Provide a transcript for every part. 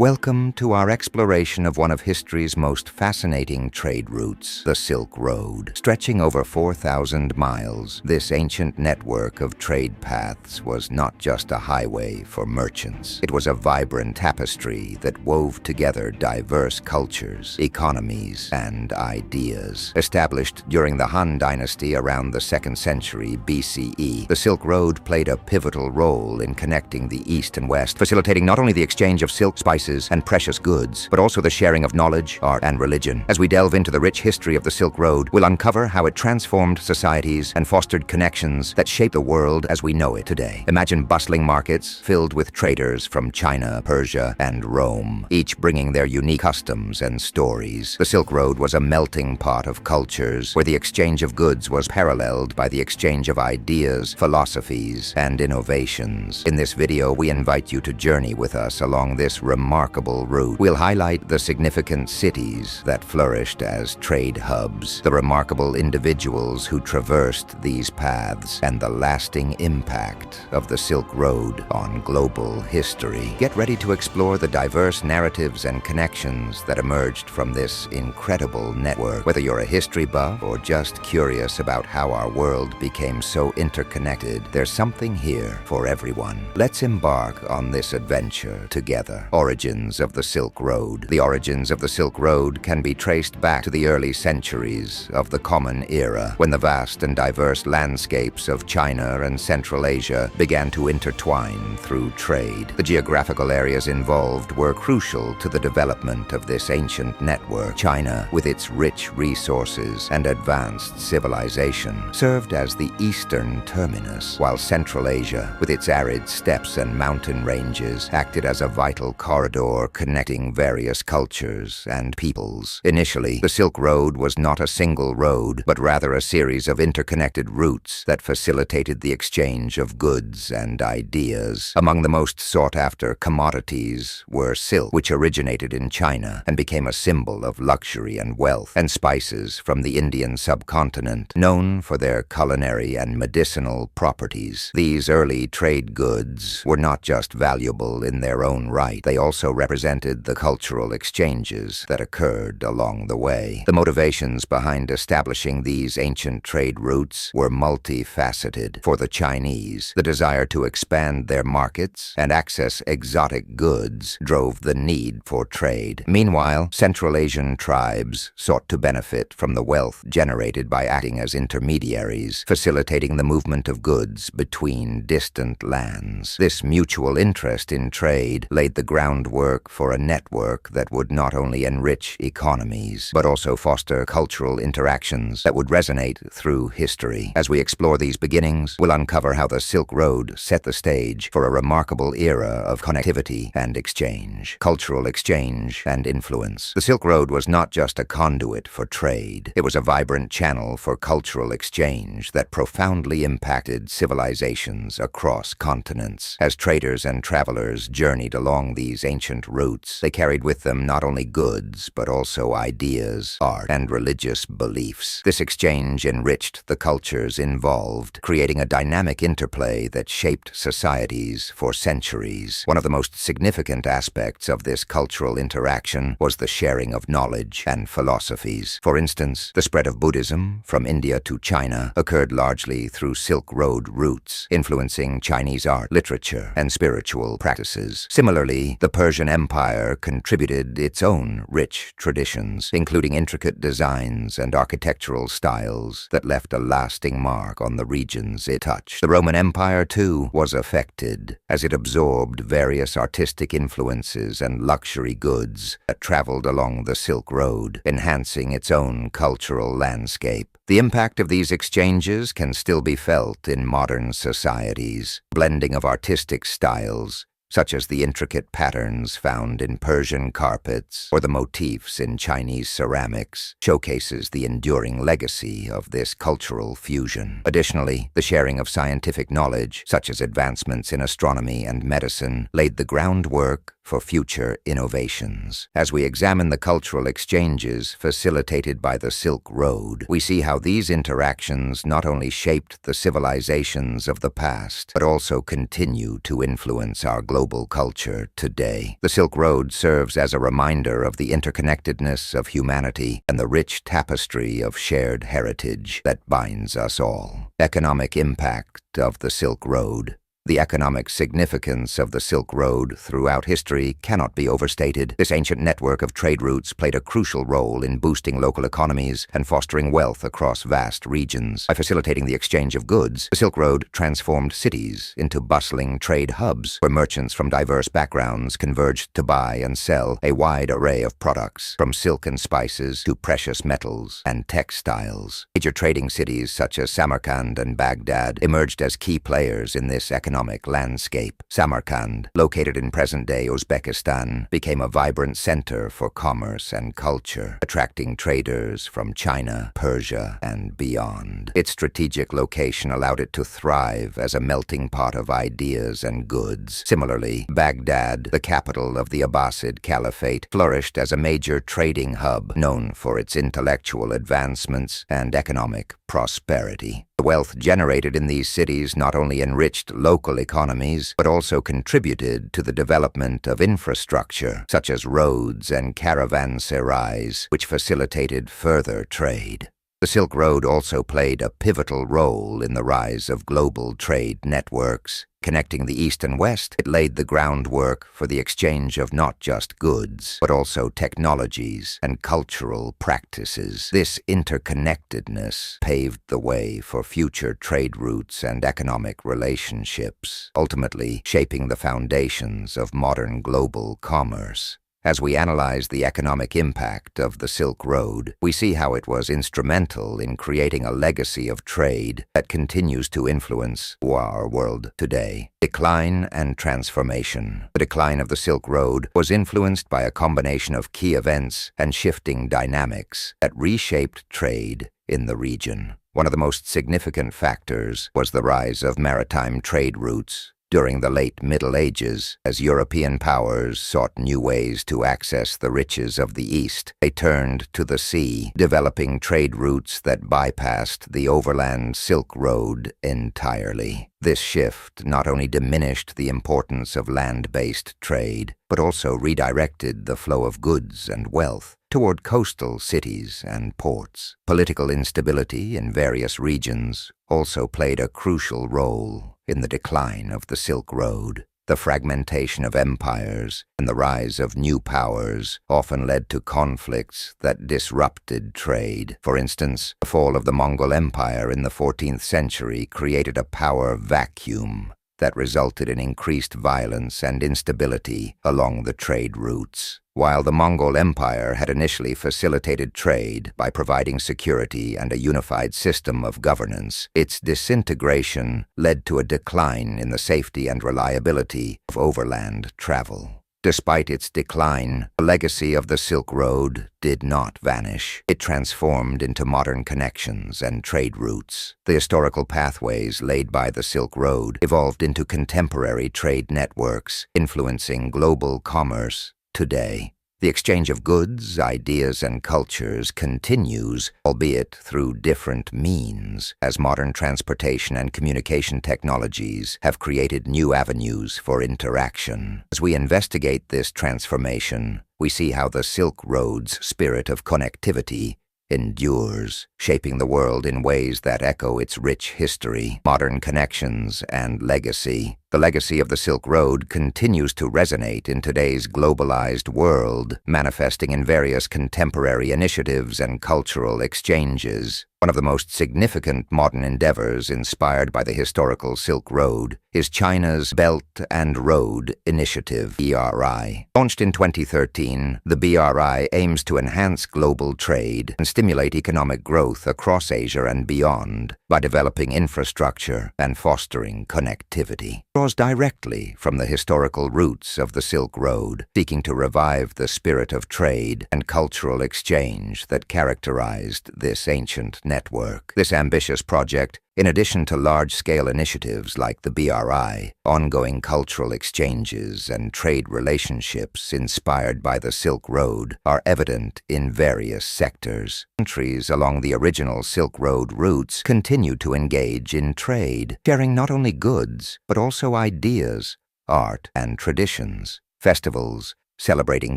Welcome to our exploration of one of history's most fascinating trade routes, the Silk Road. Stretching over 4,000 miles, this ancient network of trade paths was not just a highway for merchants. It was a vibrant tapestry that wove together diverse cultures, economies, and ideas. Established during the Han Dynasty around the 2nd century BCE, the Silk Road played a pivotal role in connecting the East and West, facilitating not only the exchange of silk, spices, and precious goods, but also the sharing of knowledge, art, and religion. As we delve into the rich history of the Silk Road, we'll uncover how it transformed societies and fostered connections that shape the world as we know it today. Imagine bustling markets filled with traders from China, Persia, and Rome, each bringing their unique customs and stories. The Silk Road was a melting pot of cultures, where the exchange of goods was paralleled by the exchange of ideas, philosophies, and innovations. In this video, we invite you to journey with us along this remarkable route. We'll highlight the significant cities that flourished as trade hubs, the remarkable individuals who traversed these paths, and the lasting impact of the Silk Road on global history. Get ready to explore the diverse narratives and connections that emerged from this incredible network. Whether you're a history buff or just curious about how our world became so interconnected, there's something here for everyone. Let's embark on this adventure together. Origins of the Silk Road. The origins of the Silk Road can be traced back to the early centuries of the Common Era, when the vast and diverse landscapes of China and Central Asia began to intertwine through trade. The geographical areas involved were crucial to the development of this ancient network. China, with its rich resources and advanced civilization, served as the eastern terminus, while Central Asia, with its arid steppes and mountain ranges, acted as a vital corridor connecting various cultures and peoples. Initially, the Silk Road was not a single road, but rather a series of interconnected routes that facilitated the exchange of goods and ideas. Among the most sought-after commodities were silk, which originated in China and became a symbol of luxury and wealth, and spices from the Indian subcontinent, known for their culinary and medicinal properties. These early trade goods were not just valuable in their own right, they also represented the cultural exchanges that occurred along the way. The motivations behind establishing these ancient trade routes were multifaceted. For the Chinese, the desire to expand their markets and access exotic goods drove the need for trade. Meanwhile, Central Asian tribes sought to benefit from the wealth generated by acting as intermediaries, facilitating the movement of goods between distant lands. This mutual interest in trade laid the groundwork for a network that would not only enrich economies, but also foster cultural interactions that would resonate through history. As we explore these beginnings, we'll uncover how the Silk Road set the stage for a remarkable era of connectivity and exchange, cultural exchange and influence. The Silk Road was not just a conduit for trade. It was a vibrant channel for cultural exchange that profoundly impacted civilizations across continents. As traders and travelers journeyed along these ancient routes, they carried with them not only goods, but also ideas, art, and religious beliefs. This exchange enriched the cultures involved, creating a dynamic interplay that shaped societies for centuries. One of the most significant aspects of this cultural interaction was the sharing of knowledge and philosophies. For instance, the spread of Buddhism from India to China occurred largely through Silk Road routes, influencing Chinese art, literature, and spiritual practices. Similarly, the Persian Empire contributed its own rich traditions, including intricate designs and architectural styles that left a lasting mark on the regions it touched. The Roman Empire, too, was affected, as it absorbed various artistic influences and luxury goods that traveled along the Silk Road, enhancing its own cultural landscape. The impact of these exchanges can still be felt in modern societies. Blending of artistic styles, such as the intricate patterns found in Persian carpets or the motifs in Chinese ceramics, showcases the enduring legacy of this cultural fusion. Additionally, the sharing of scientific knowledge, such as advancements in astronomy and medicine, laid the groundwork for future innovations. As we examine the cultural exchanges facilitated by the Silk Road, we see how these interactions not only shaped the civilizations of the past, but also continue to influence our global culture today. The Silk Road serves as a reminder of the interconnectedness of humanity and the rich tapestry of shared heritage that binds us all. Economic impact of the Silk Road. The economic significance of the Silk Road throughout history cannot be overstated. This ancient network of trade routes played a crucial role in boosting local economies and fostering wealth across vast regions. By facilitating the exchange of goods, the Silk Road transformed cities into bustling trade hubs where merchants from diverse backgrounds converged to buy and sell a wide array of products, from silk and spices to precious metals and textiles. Major trading cities such as Samarkand and Baghdad emerged as key players in this economic landscape. Samarkand, located in present-day Uzbekistan, became a vibrant center for commerce and culture, attracting traders from China, Persia, and beyond. Its strategic location allowed it to thrive as a melting pot of ideas and goods. Similarly, Baghdad, the capital of the Abbasid Caliphate, flourished as a major trading hub known for its intellectual advancements and economic prosperity. The wealth generated in these cities not only enriched local economies, but also contributed to the development of infrastructure, such as roads and caravanserais, which facilitated further trade. The Silk Road also played a pivotal role in the rise of global trade networks. Connecting the East and West, it laid the groundwork for the exchange of not just goods, but also technologies and cultural practices. This interconnectedness paved the way for future trade routes and economic relationships, ultimately shaping the foundations of modern global commerce. As we analyze the economic impact of the Silk Road, we see how it was instrumental in creating a legacy of trade that continues to influence our world today. Decline and transformation. The decline of the Silk Road was influenced by a combination of key events and shifting dynamics that reshaped trade in the region. One of the most significant factors was the rise of maritime trade routes. During the late Middle Ages, as European powers sought new ways to access the riches of the East, they turned to the sea, developing trade routes that bypassed the overland Silk Road entirely. This shift not only diminished the importance of land-based trade, but also redirected the flow of goods and wealth toward coastal cities and ports. Political instability in various regions also played a crucial role in the decline of the Silk Road. The fragmentation of empires and the rise of new powers often led to conflicts that disrupted trade. For instance, the fall of the Mongol Empire in the 14th century created a power vacuum that resulted in increased violence and instability along the trade routes. While the Mongol Empire had initially facilitated trade by providing security and a unified system of governance, its disintegration led to a decline in the safety and reliability of overland travel. Despite its decline, the legacy of the Silk Road did not vanish. It transformed into modern connections and trade routes. The historical pathways laid by the Silk Road evolved into contemporary trade networks, influencing global commerce today. The exchange of goods, ideas, and cultures continues, albeit through different means, as modern transportation and communication technologies have created new avenues for interaction. As we investigate this transformation, we see how the Silk Road's spirit of connectivity endures, shaping the world in ways that echo its rich history, modern connections, and legacy. The legacy of the Silk Road continues to resonate in today's globalized world, manifesting in various contemporary initiatives and cultural exchanges. One of the most significant modern endeavors inspired by the historical Silk Road is China's Belt and Road Initiative, BRI. Launched in 2013, the BRI aims to enhance global trade and stimulate economic growth across Asia and beyond by developing infrastructure and fostering connectivity. It draws directly from the historical roots of the Silk Road, seeking to revive the spirit of trade and cultural exchange that characterized this ancient network. This ambitious project In addition to large-scale initiatives like the BRI, ongoing cultural exchanges and trade relationships inspired by the Silk Road are evident in various sectors. Countries along the original Silk Road routes continue to engage in trade, sharing not only goods, but also ideas, art, and traditions. Festivals, celebrating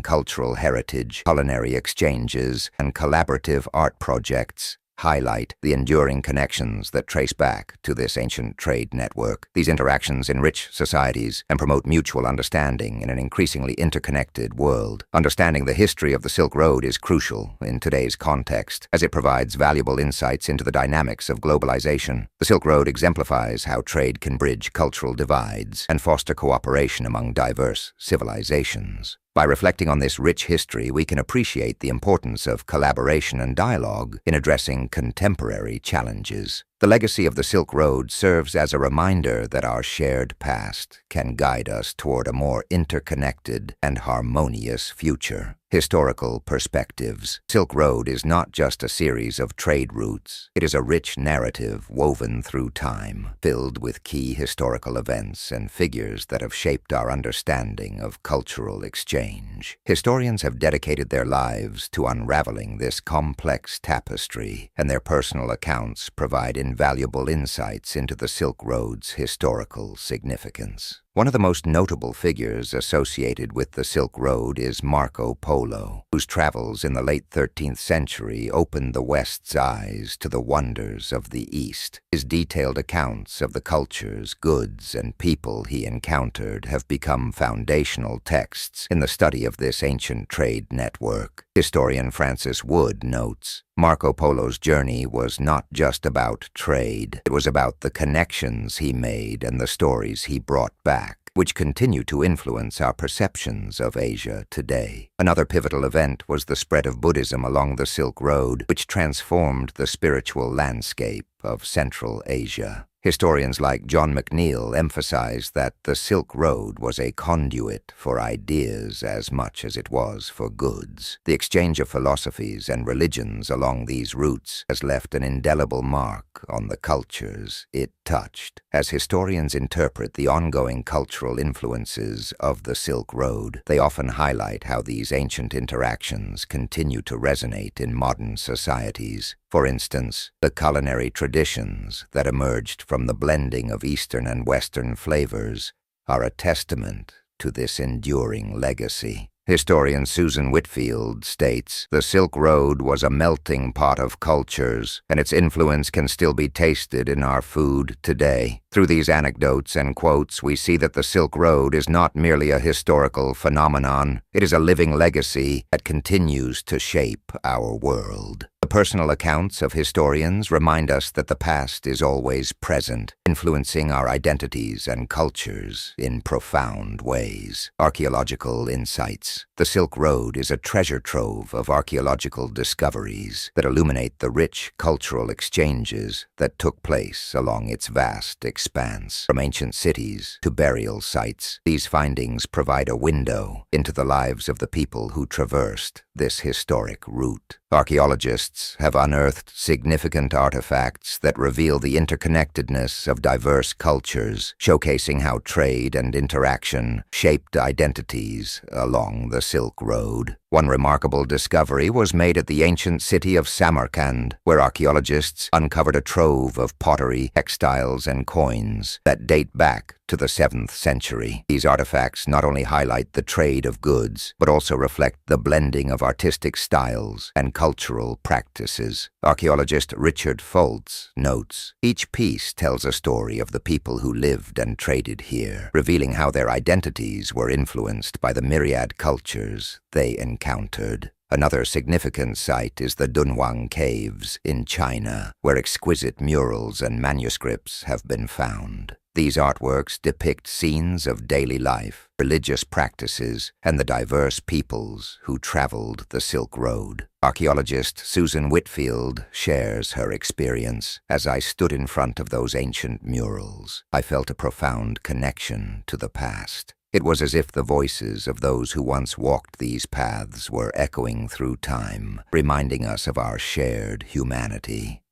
cultural heritage, culinary exchanges, and collaborative art projects highlight the enduring connections that trace back to this ancient trade network. These interactions enrich societies and promote mutual understanding in an increasingly interconnected world. Understanding the history of the Silk Road is crucial in today's context, as it provides valuable insights into the dynamics of globalization. The Silk Road exemplifies how trade can bridge cultural divides and foster cooperation among diverse civilizations. By reflecting on this rich history, we can appreciate the importance of collaboration and dialogue in addressing contemporary challenges. The legacy of the Silk Road serves as a reminder that our shared past can guide us toward a more interconnected and harmonious future. Historical perspectives. Silk Road is not just a series of trade routes. It is a rich narrative woven through time, filled with key historical events and figures that have shaped our understanding of cultural exchange. Historians have dedicated their lives to unraveling this complex tapestry, and their personal accounts provide invaluable insights into the Silk Road's historical significance. One of the most notable figures associated with the Silk Road is Marco Polo, whose travels in the late 13th century opened the West's eyes to the wonders of the East. His detailed accounts of the cultures, goods, and people he encountered have become foundational texts in the study of this ancient trade network. Historian Francis Wood notes, Marco Polo's journey was not just about trade. It was about the connections he made and the stories he brought back, which continue to influence our perceptions of Asia today. Another pivotal event was the spread of Buddhism along the Silk Road, which transformed the spiritual landscape of Central Asia. Historians like John McNeill emphasize that the Silk Road was a conduit for ideas as much as it was for goods. The exchange of philosophies and religions along these routes has left an indelible mark on the cultures it touched. As historians interpret the ongoing cultural influences of the Silk Road, they often highlight how these ancient interactions continue to resonate in modern societies. For instance, the culinary traditions that emerged from the blending of Eastern and Western flavors are a testament to this enduring legacy. Historian Susan Whitfield states, the Silk Road was a melting pot of cultures, and its influence can still be tasted in our food today. Through these anecdotes and quotes, we see that the Silk Road is not merely a historical phenomenon. It is a living legacy that continues to shape our world. The personal accounts of historians remind us that the past is always present, influencing our identities and cultures in profound ways. Archaeological insights. The Silk Road is a treasure trove of archaeological discoveries that illuminate the rich cultural exchanges that took place along its vast expanse. From ancient cities to burial sites, these findings provide a window into the lives of the people who traversed this historic route. Archaeologists have unearthed significant artifacts that reveal the interconnectedness of diverse cultures, showcasing how trade and interaction shaped identities along the Silk Road. One remarkable discovery was made at the ancient city of Samarkand, where archaeologists uncovered a trove of pottery, textiles, and coins that date back to the 7th century. These artifacts not only highlight the trade of goods, but also reflect the blending of artistic styles and cultural practices. Archaeologist Richard Foltz notes, each piece tells a story of the people who lived and traded here, revealing how their identities were influenced by the myriad cultures they encountered. Another significant site is the Dunhuang Caves in China, where exquisite murals and manuscripts have been found. These artworks depict scenes of daily life, religious practices, and the diverse peoples who traveled the Silk Road. Archaeologist Susan Whitfield shares her experience. As I stood in front of those ancient murals, I felt a profound connection to the past. It was as if the voices of those who once walked these paths were echoing through time, reminding us of our shared humanity.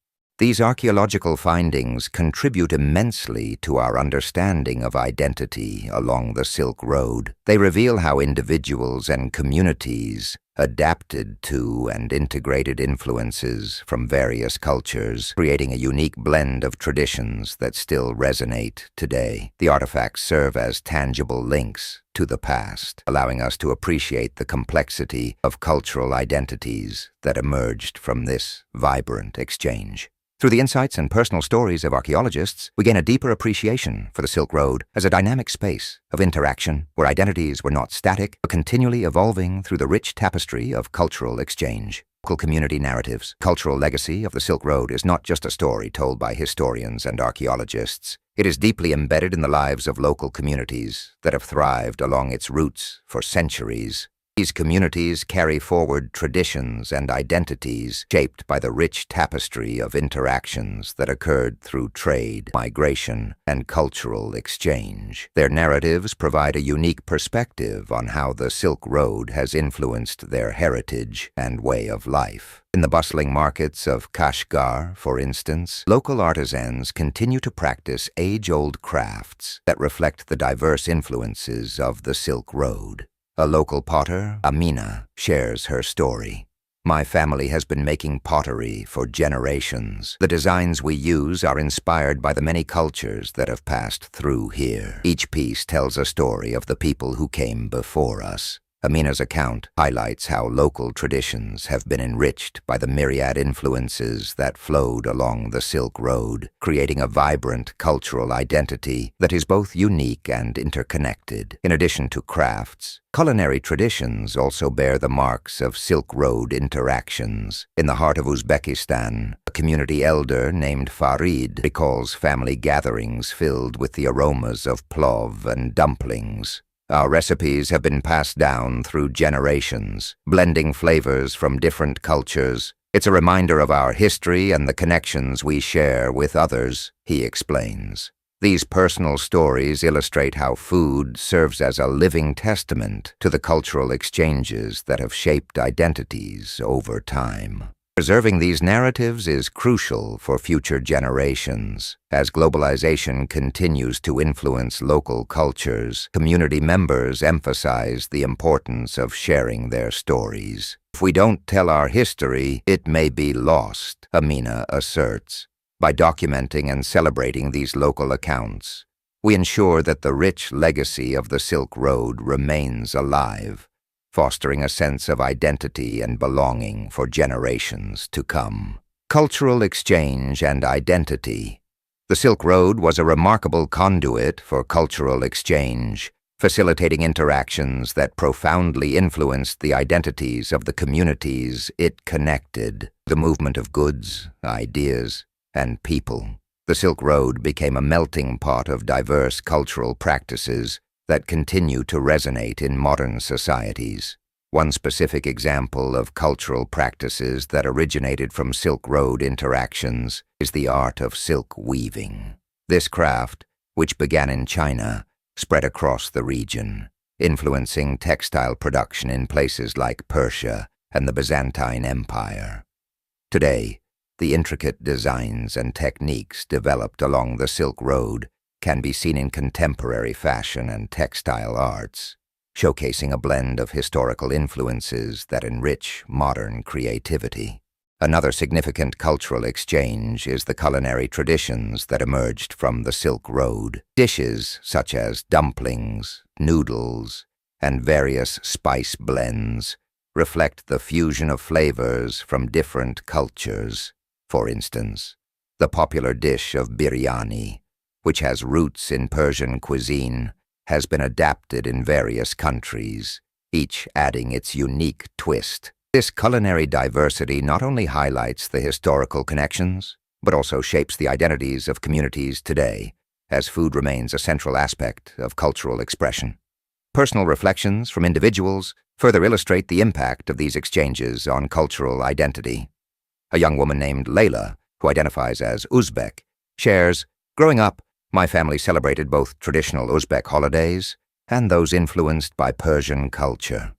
These archaeological findings contribute immensely to our understanding of identity along the Silk Road. They reveal how individuals and communities adapted to and integrated influences from various cultures, creating a unique blend of traditions that still resonate today. The artifacts serve as tangible links to the past, allowing us to appreciate the complexity of cultural identities that emerged from this vibrant exchange. Through the insights and personal stories of archaeologists, we gain a deeper appreciation for the Silk Road as a dynamic space of interaction where identities were not static, but continually evolving through the rich tapestry of cultural exchange. Local community narratives. Cultural legacy of the Silk Road is not just a story told by historians and archaeologists. It is deeply embedded in the lives of local communities that have thrived along its routes for centuries. These communities carry forward traditions and identities shaped by the rich tapestry of interactions that occurred through trade, migration, and cultural exchange. Their narratives provide a unique perspective on how the Silk Road has influenced their heritage and way of life. In the bustling markets of Kashgar, for instance, local artisans continue to practice age-old crafts that reflect the diverse influences of the Silk Road. A local potter, Amina, shares her story. My family has been making pottery for generations. The designs we use are inspired by the many cultures that have passed through here. Each piece tells a story of the people who came before us. Amina's account highlights how local traditions have been enriched by the myriad influences that flowed along the Silk Road, creating a vibrant cultural identity that is both unique and interconnected. In addition to crafts, culinary traditions also bear the marks of Silk Road interactions. In the heart of Uzbekistan, a community elder named Farid recalls family gatherings filled with the aromas of plov and dumplings. Our recipes have been passed down through generations, blending flavors from different cultures. It's a reminder of our history and the connections we share with others, he explains. These personal stories illustrate how food serves as a living testament to the cultural exchanges that have shaped identities over time. Preserving these narratives is crucial for future generations. As globalization continues to influence local cultures, community members emphasize the importance of sharing their stories. If we don't tell our history, it may be lost, Amina asserts. By documenting and celebrating these local accounts, we ensure that the rich legacy of the Silk Road remains alive, fostering a sense of identity and belonging for generations to come. Cultural exchange and identity. The Silk Road was a remarkable conduit for cultural exchange, facilitating interactions that profoundly influenced the identities of the communities it connected. The movement of goods, ideas, and people. The Silk Road became a melting pot of diverse cultural practices that continue to resonate in modern societies. One specific example of cultural practices that originated from Silk Road interactions is the art of silk weaving. This craft, which began in China, spread across the region, influencing textile production in places like Persia and the Byzantine Empire. Today, the intricate designs and techniques developed along the Silk Road can be seen in contemporary fashion and textile arts, showcasing a blend of historical influences that enrich modern creativity. Another significant cultural exchange is the culinary traditions that emerged from the Silk Road. Dishes such as dumplings, noodles, and various spice blends reflect the fusion of flavors from different cultures. For instance, the popular dish of biryani, which has roots in Persian cuisine, has been adapted in various countries, each adding its unique twist. This culinary diversity not only highlights the historical connections, but also shapes the identities of communities today, as food remains a central aspect of cultural expression. Personal reflections from individuals further illustrate the impact of these exchanges on cultural identity. A young woman named Layla, who identifies as Uzbek, shares, "Growing up, my family celebrated both traditional Uzbek holidays and those influenced by Persian culture.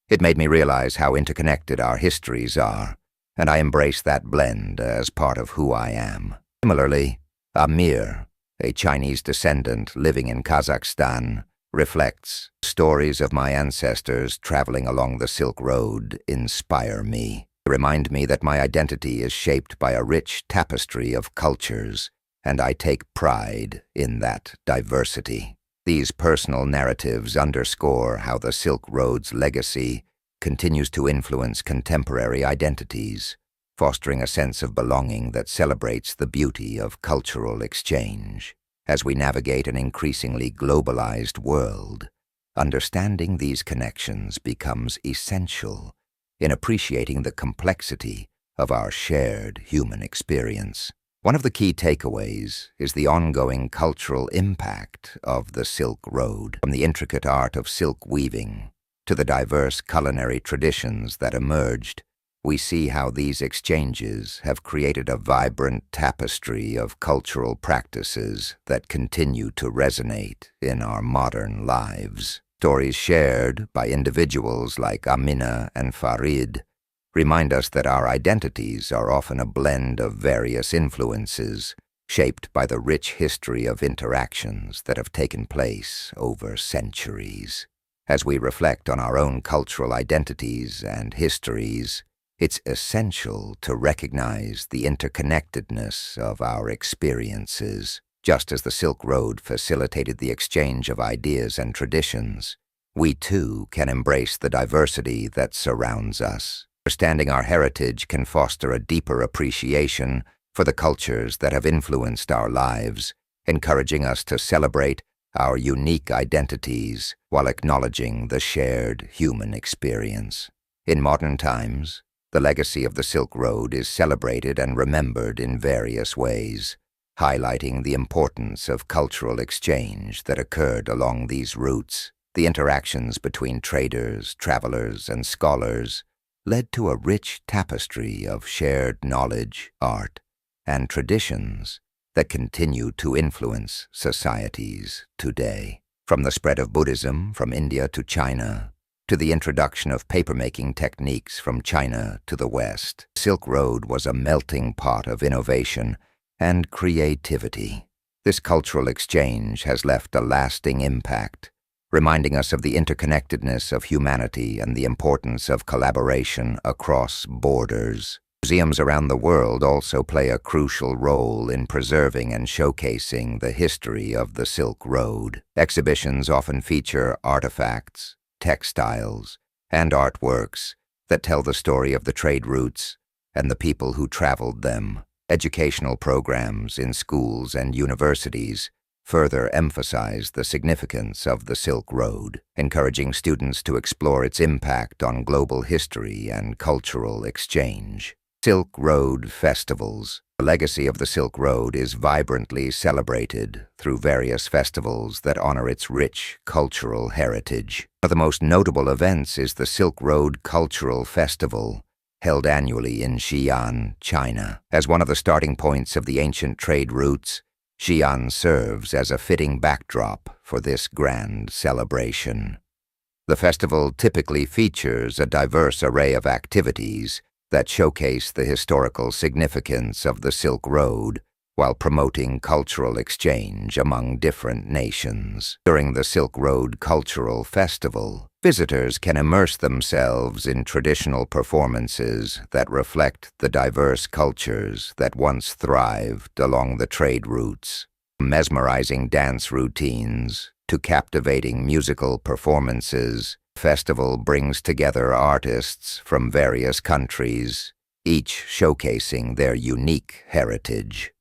It made me realize how interconnected our histories are, and I embrace that blend as part of who I am. Similarly, Amir, a Chinese descendant living in Kazakhstan, reflects stories of my ancestors traveling along the Silk Road inspire me. They remind me that my identity is shaped by a rich tapestry of cultures, and I take pride in that diversity. These personal narratives underscore how the Silk Road's legacy continues to influence contemporary identities, fostering a sense of belonging that celebrates the beauty of cultural exchange. As we navigate an increasingly globalized world, understanding these connections becomes essential in appreciating the complexity of our shared human experience. One of the key takeaways is the ongoing cultural impact of the Silk Road, from the intricate art of silk weaving to the diverse culinary traditions that emerged. We see how these exchanges have created a vibrant tapestry of cultural practices that continue to resonate in our modern lives. Stories shared by individuals like Amina and Farid remind us that our identities are often a blend of various influences, shaped by the rich history of interactions that have taken place over centuries. As we reflect on our own cultural identities and histories, it's essential to recognize the interconnectedness of our experiences. Just as the Silk Road facilitated the exchange of ideas and traditions, we too can embrace the diversity that surrounds us. Understanding our heritage can foster a deeper appreciation for the cultures that have influenced our lives, encouraging us to celebrate our unique identities while acknowledging the shared human experience. In modern times, the legacy of the Silk Road is celebrated and remembered in various ways, highlighting the importance of cultural exchange that occurred along these routes. The interactions between traders, travelers, and scholars led to a rich tapestry of shared knowledge, art, and traditions that continue to influence societies today. From the spread of Buddhism from India to China, to the introduction of papermaking techniques from China to the West, Silk Road was a melting pot of innovation and creativity. This cultural exchange has left a lasting impact, reminding us of the interconnectedness of humanity and the importance of collaboration across borders. Museums around the world also play a crucial role in preserving and showcasing the history of the Silk Road. Exhibitions often feature artifacts, textiles, and artworks that tell the story of the trade routes and the people who traveled them. Educational programs in schools and universities further emphasize the significance of the Silk Road, encouraging students to explore its impact on global history and cultural exchange. Silk Road festivals. The legacy of the Silk Road is vibrantly celebrated through various festivals that honor its rich cultural heritage. One of the most notable events is the Silk Road Cultural Festival, held annually in Xi'an, China. As one of the starting points of the ancient trade routes, Xi'an serves as a fitting backdrop for this grand celebration. The festival typically features a diverse array of activities that showcase the historical significance of the Silk Road while promoting cultural exchange among different nations. During the Silk Road Cultural Festival, visitors can immerse themselves in traditional performances that reflect the diverse cultures that once thrived along the trade routes. From mesmerizing dance routines to captivating musical performances, the festival brings together artists from various countries, each showcasing their unique heritage.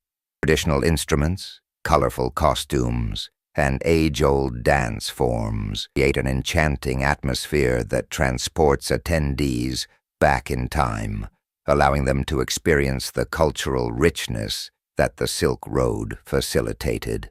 Traditional instruments, colorful costumes, and age-old dance forms create an enchanting atmosphere that transports attendees back in time, allowing them to experience the cultural richness that the Silk Road facilitated.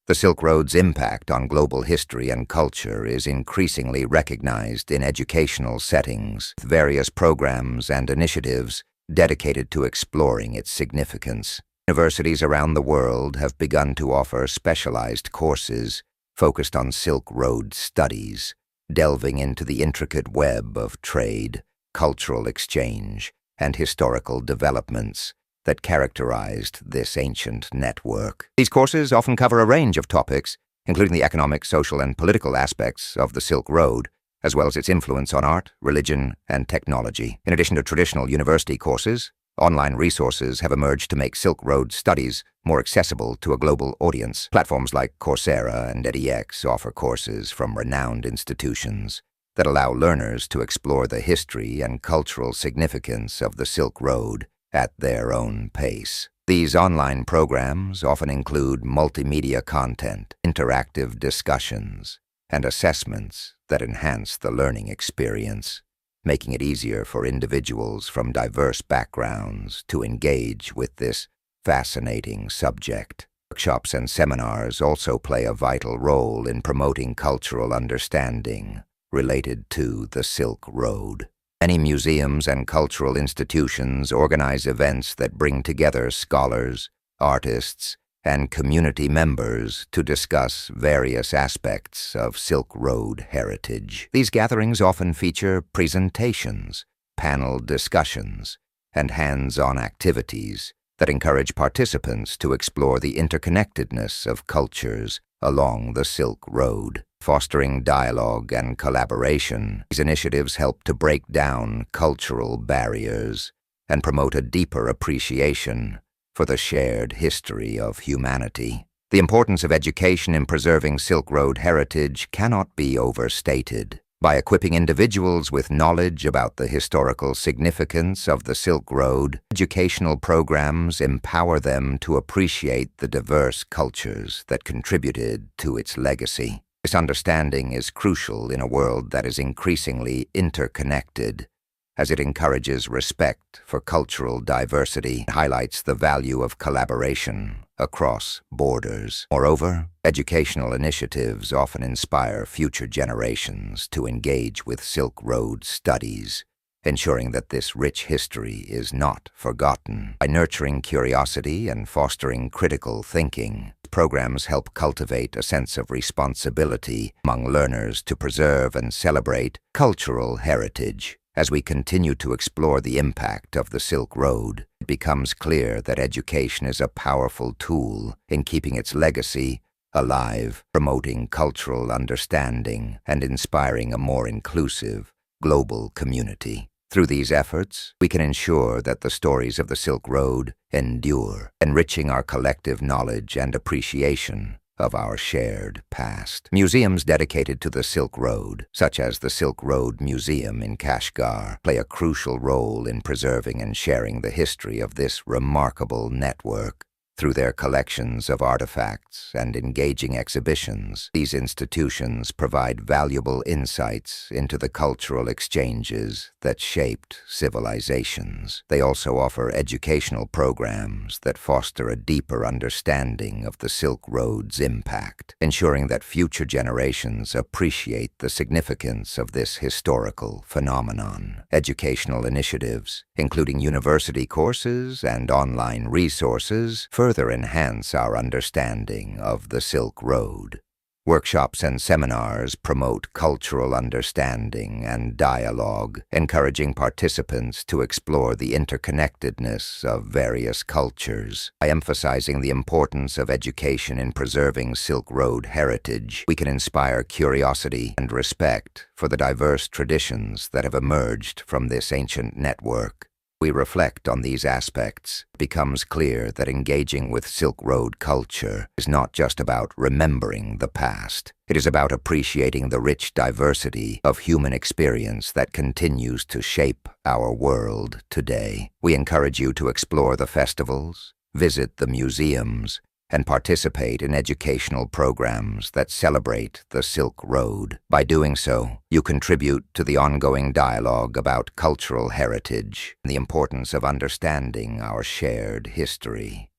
The Silk Road's impact on global history and culture is increasingly recognized in educational settings, with various programs and initiatives dedicated to exploring its significance. Universities around the world have begun to offer specialized courses focused on Silk Road studies, delving into the intricate web of trade, cultural exchange, and historical developments that characterized this ancient network. These courses often cover a range of topics, including the economic, social, and political aspects of the Silk Road, as well as its influence on art, religion, and technology. In addition to traditional university courses, online resources have emerged to make Silk Road studies more accessible to a global audience. Platforms like Coursera and edX offer courses from renowned institutions that allow learners to explore the history and cultural significance of the Silk Road at their own pace. These online programs often include multimedia content, interactive discussions, and assessments that enhance the learning experience, making it easier for individuals from diverse backgrounds to engage with this fascinating subject. Workshops and seminars also play a vital role in promoting cultural understanding related to the Silk Road. Many museums and cultural institutions organize events that bring together scholars, artists, and community members to discuss various aspects of Silk Road heritage. These gatherings often feature presentations, panel discussions, and hands-on activities that encourage participants to explore the interconnectedness of cultures along the Silk Road. Fostering dialogue and collaboration, these initiatives help to break down cultural barriers and promote a deeper appreciation for the shared history of humanity. The importance of education in preserving Silk Road heritage cannot be overstated. By equipping individuals with knowledge about the historical significance of the Silk Road, educational programs empower them to appreciate the diverse cultures that contributed to its legacy. This understanding is crucial in a world that is increasingly interconnected, as it encourages respect for cultural diversity and highlights the value of collaboration across borders. Moreover, educational initiatives often inspire future generations to engage with Silk Road studies, ensuring that this rich history is not forgotten. By nurturing curiosity and fostering critical thinking, programs help cultivate a sense of responsibility among learners to preserve and celebrate cultural heritage. As we continue to explore the impact of the Silk Road, it becomes clear that education is a powerful tool in keeping its legacy alive, promoting cultural understanding, and inspiring a more inclusive, global community. Through these efforts, we can ensure that the stories of the Silk Road endure, enriching our collective knowledge and appreciation of our shared past. Museums dedicated to the Silk Road, such as the Silk Road Museum in Kashgar, play a crucial role in preserving and sharing the history of this remarkable network. Through their collections of artifacts and engaging exhibitions, these institutions provide valuable insights into the cultural exchanges that shaped civilizations. They also offer educational programs that foster a deeper understanding of the Silk Road's impact, ensuring that future generations appreciate the significance of this historical phenomenon. Educational initiatives, including university courses and online resources, further enhance our understanding of the Silk Road. Workshops and seminars promote cultural understanding and dialogue, encouraging participants to explore the interconnectedness of various cultures. By emphasizing the importance of education in preserving Silk Road heritage, we can inspire curiosity and respect for the diverse traditions that have emerged from this ancient network. We reflect on these aspects, it becomes clear that engaging with Silk Road culture is not just about remembering the past. It is about appreciating the rich diversity of human experience that continues to shape our world today. We encourage you to explore the festivals, visit the museums, and participate in educational programs that celebrate the Silk Road. By doing so, you contribute to the ongoing dialogue about cultural heritage and the importance of understanding our shared history.